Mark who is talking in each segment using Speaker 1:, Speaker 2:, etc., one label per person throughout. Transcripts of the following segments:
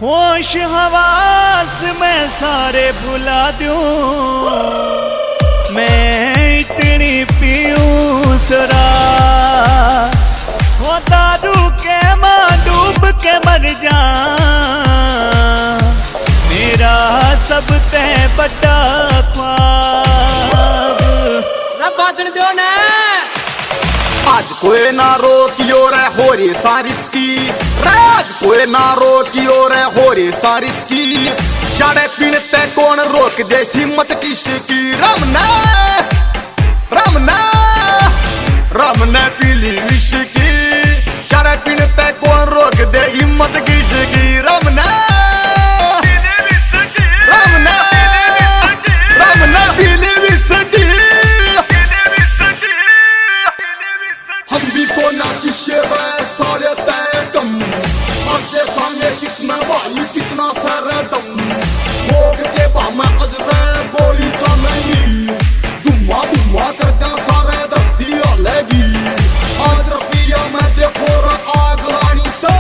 Speaker 1: होश हवास मैं सारे भुला दूं, मैं इतनी पीऊं शराब, वो दारू के मां डूब के मर जा, मेरा सब तय बड़ा ख्वाब।
Speaker 2: रब बातन दो ना
Speaker 3: आज कोई ना रोकियो रे हो रे सारिस की, राज कोई ना रोकियो रे हो रे सारिस की, शाड़े पीणते कौन रोक दे हिम्मत किसकी। रमना रमना रमना पीली विष की, शाड़े पीणते कौन रोक दे हिम्मत किसकी। रमना रमना रमना पीली विष की, हम भी को ना किसे सारे तैटम, अब देखांगे किसमें भाई कितना सरदम, भोग के बाम अजरे बोली चलेगी, धुआं धुआं करके सारे धरती हलेगी। आज रपिया में देखो रे आग लानी से,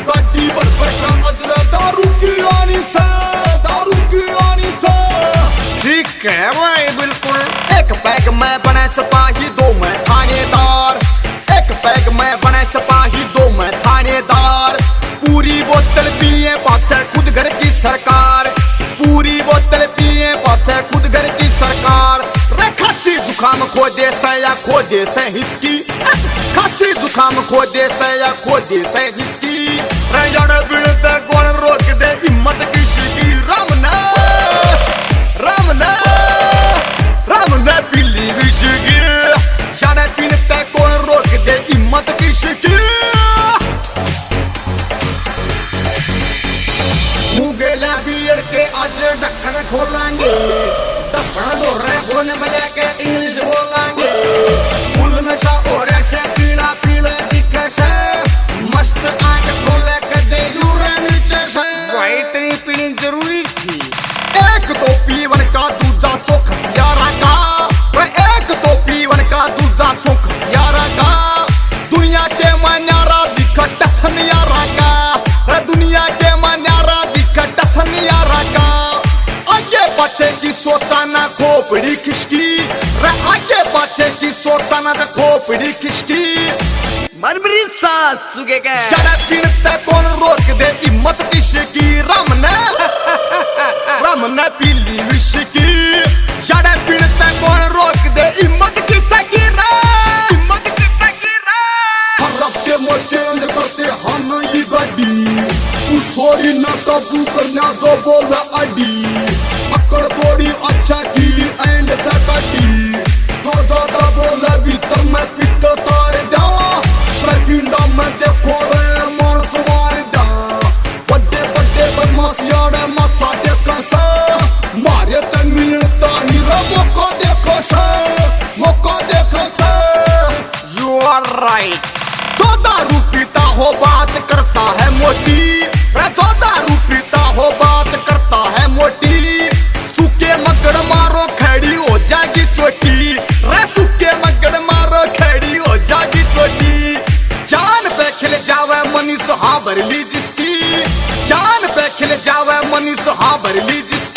Speaker 3: गाड़ी भर भर के अजरे दारू की आनी से, दारू की आनी से। ठीक है भाई बिल्कुल। एक पैग में बने सिपाही दो में थानेदार, एक पैग में बने सिपाही दो में थानेदार, पूरी बोतल पिए बादशाह खुद घर की सरकार, पूरी बोतल पिए बादशाह खुद घर की सरकार। रे खांसी जुकाम खो दे से या खो दे से हिचकी, खांसी जुकाम खो दे से या खो दे से हिचकी, रे जड़ बिड़ते कौन रोक दे हिम्मत किसकी। रमना रमना रमना पीली विष की, शाड़े पीणते कौन रोक दे हिम्मत किसकी। मुगेला बियर के आज ढक्कन खोलेंगे, ढक्कन दो रहे बोलने बजा के इंग्लिश बोलेंगे, फुल नशा हो रहा है पीला पीले दिखे से, मस्त आंख खोले के दे यूरे नीचे से। भाई इतनी पीनी जरूरी थी। एक तो पीवन का दूजा सुख यारा का, एक तो पीवन का दूजा सुख यारा का, दुनिया के मन्यारा दिखा टसन यारा का, दुनिया के मन्यारा दिखा टसन यारा का। आगे बच्चे की सोचा ना खोपड़ी खिसकी, आगे बच्चे की सोचा ना खोपड़ी खिसकी।
Speaker 2: मरमरी सास सुगे के
Speaker 3: शाड़े पीणते कौन रोक दे हिम्मत किसकी। रमना रमना पीली विष की, शाड़े पीणते कौन रोक दे हिम्मत किसकी। हिम्मत किसकी। हर हफ्ते चेंज करते हम ये गाड़ी, छोरी न काबू करना जो बोला अडी, अकड़ थोड़ी अच्छा की एंड सटाटी, जो ज्यादा बोला भीतर में पिट तार दा, सेकंडा में देखो रे मार्स मार दा, बड़े बड़े बदमाश यार माथा देखा से, मारे ते मिलता ही रे मौका देखो से, मौका देखो से। You are right। 14 रुपीता हो बात करता है मोटी, 14 रुपीता हो बात करता है मोटी, सूखे मगड़ मारो खड़ी हो जाएगी चोटी, रे सूखे मगड़ मारो खड़ी हो जाएगी चोटी। जान पे खिल जावे मनीष हाँ भरली जिसकी, जान पे खिल जावे मनीष हाँ भरली जिसकी।